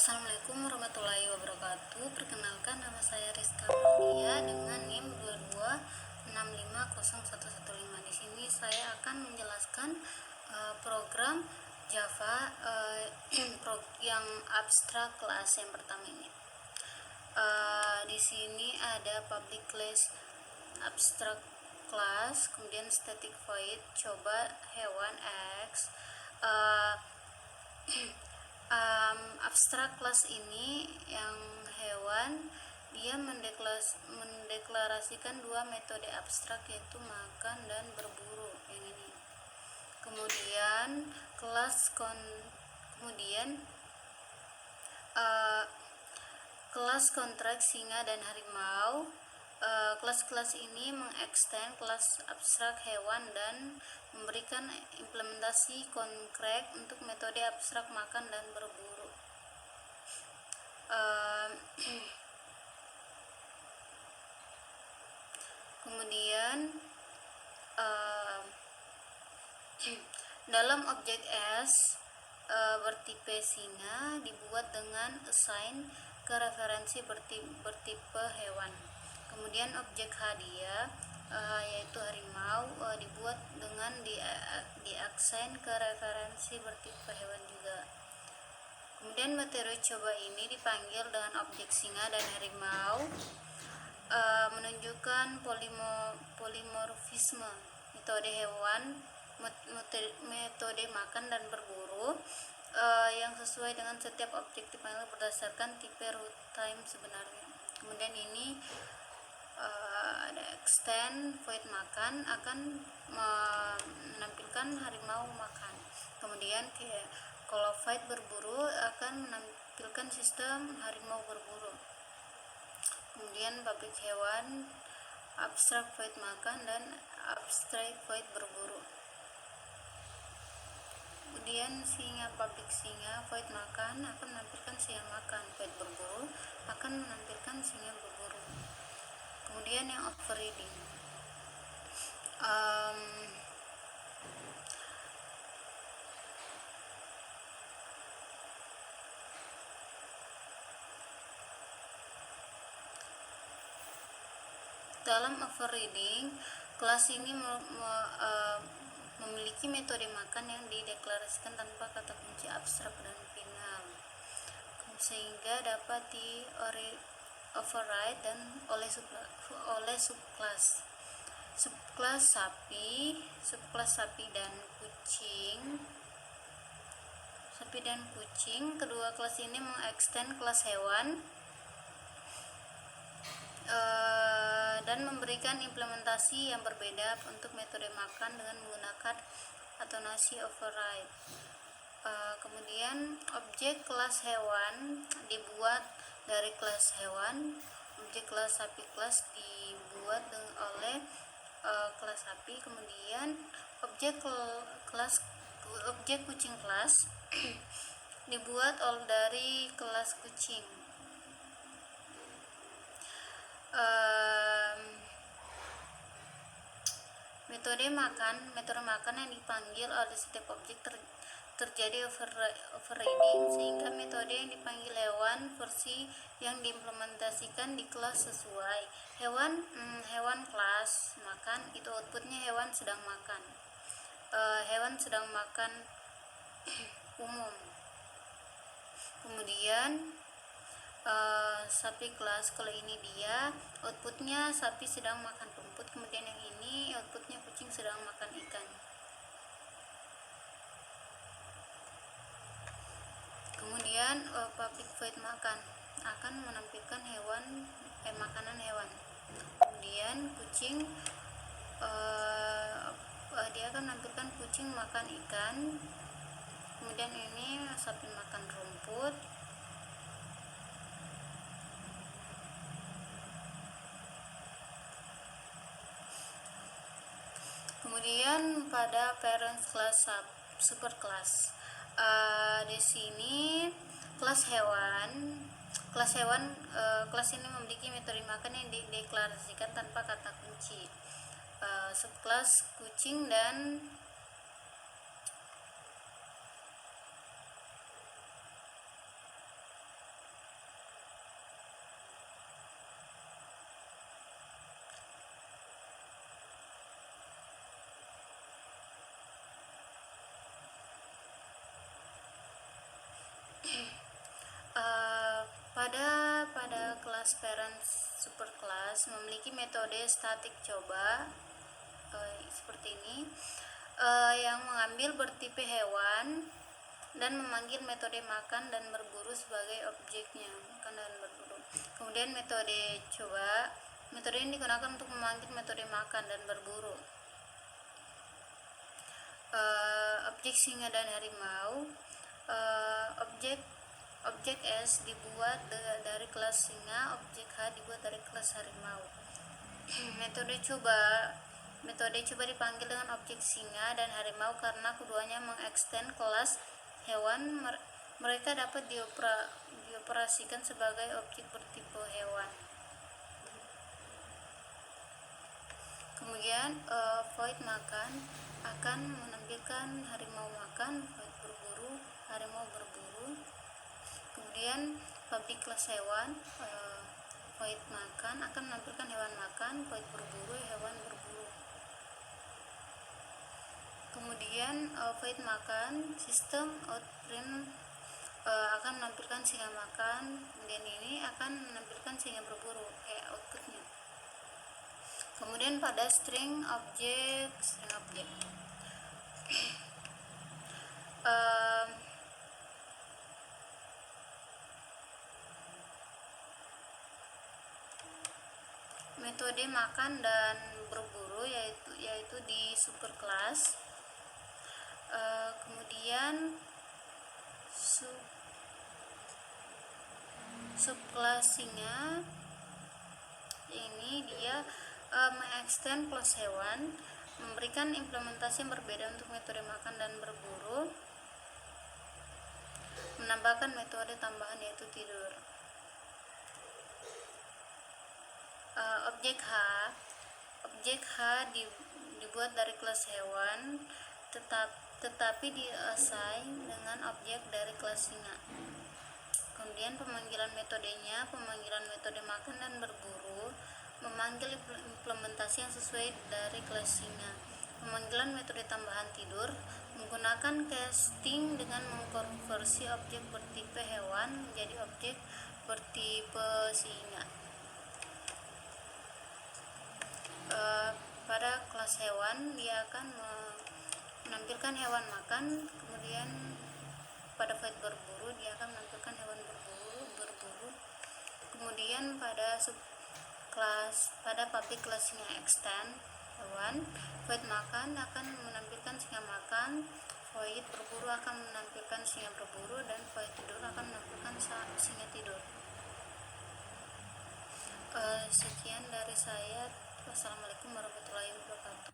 Assalamualaikum warahmatullahi wabarakatuh. Perkenalkan, nama saya Rizka Prandia dengan NIM 226501115. Di sini saya akan menjelaskan program Java yang abstrak kelas yang pertama ini. Di sini ada public class abstract class, kemudian static void, coba hewan X. Abstrak kelas ini yang hewan, dia mendeklarasikan dua metode abstrak, yaitu makan dan berburu yang ini. Kemudian kelas kontrak singa dan harimau. Kelas-kelas ini mengekstend kelas abstrak hewan dan memberikan implementasi konkret untuk metode abstrak makan dan berburu. Kemudian dalam objek S bertipe singa dibuat dengan assign ke referensi bertipe hewan. Kemudian objek hadiah yaitu harimau dibuat dengan diaksen ke referensi bertipe hewan juga. Kemudian metode coba ini dipanggil dengan objek singa dan harimau, menunjukkan polimorfisme metode hewan, metode makan dan berburu yang sesuai dengan setiap objek dipanggil berdasarkan tipe root time sebenarnya. Kemudian ini ada extend void makan akan menampilkan harimau makan. Kemudian kalau void berburu akan menampilkan sistem harimau berburu. Kemudian public hewan, abstract void makan, dan abstract void berburu. Kemudian singa, public singa void makan akan menampilkan singa makan, void berburu akan menampilkan singa berburu. Kemudian yang overriding, dalam overriding kelas ini memiliki metode makan yang dideklarasikan tanpa kata kunci abstrak dan final, sehingga dapat di override dan oleh subclass sapi, subclass sapi dan kucing. Kedua kelas ini mengextend kelas hewan dan memberikan implementasi yang berbeda untuk metode makan dengan menggunakan atonasi override. Kemudian objek kelas hewan dibuat dari kelas hewan, objek kelas sapi kelas dibuat oleh kelas sapi. Kemudian objek kucing kelas dibuat dari kelas kucing. Metode makan yang dipanggil oleh setiap objek terjadi overriding, sehingga metode yang dipanggil hewan versi yang diimplementasikan di kelas sesuai. Hewan kelas makan itu outputnya hewan sedang makan, hewan sedang makan umum. Kemudian sapi kelas, kalau ini dia outputnya sapi sedang makan rumput. Kemudian yang ini outputnya kucing sedang makan ikan. Kemudian public void makan akan menampilkan makanan hewan. Kemudian kucing dia akan menampilkan kucing makan ikan. Kemudian ini sapi makan rumput. Kemudian pada parents class superclass, di sini kelas ini memiliki metode makan yang dideklarasikan tanpa kata kunci. Subclass kucing dan pada kelas parents superclass memiliki metode statik coba seperti ini, yang mengambil bertipe hewan dan memanggil metode makan dan berburu sebagai objeknya, makan dan berburu. Kemudian metode coba, metode ini digunakan untuk memanggil metode makan dan berburu. Objek singa dan harimau, objek S dibuat dari kelas singa, objek H dibuat dari kelas harimau. Metode coba dipanggil dengan objek singa dan harimau karena keduanya mengekstend kelas hewan. Mereka dapat dioperasikan sebagai objek bertipe hewan. Kemudian void makan akan menampilkan harimau makan, void berburu, harimau berburu. Kemudian public kelas hewan, void makan akan menampilkan hewan makan, void berburu, hewan berburu. Kemudian void makan sistem outprint akan menampilkan singa makan, kemudian ini akan menampilkan singa berburu outputnya. Kemudian pada string objek metode makan dan berburu yaitu di superclass. Kemudian subclass singa ini dia mengekstend kelas hewan, memberikan implementasi yang berbeda untuk metode makan dan berburu, menambahkan metode tambahan yaitu tidur. Objek H dibuat dari kelas hewan tetapi diassign dengan objek dari kelas singa. Kemudian pemanggilan metodenya, pemanggilan metode makan dan berburu, memanggil implementasi yang sesuai dari kelas singa. Pemanggilan metode tambahan tidur, menggunakan casting dengan mengkonversi objek bertipe hewan menjadi objek bertipe singa. Pada kelas hewan dia akan menampilkan hewan makan, kemudian pada void berburu dia akan menampilkan hewan berburu. Kemudian pada public kelas singa extend hewan, void makan akan menampilkan singa makan, void berburu akan menampilkan singa berburu, dan void tidur akan menampilkan singa tidur. Sekian dari saya. Wassalamualaikum warahmatullahi wabarakatuh.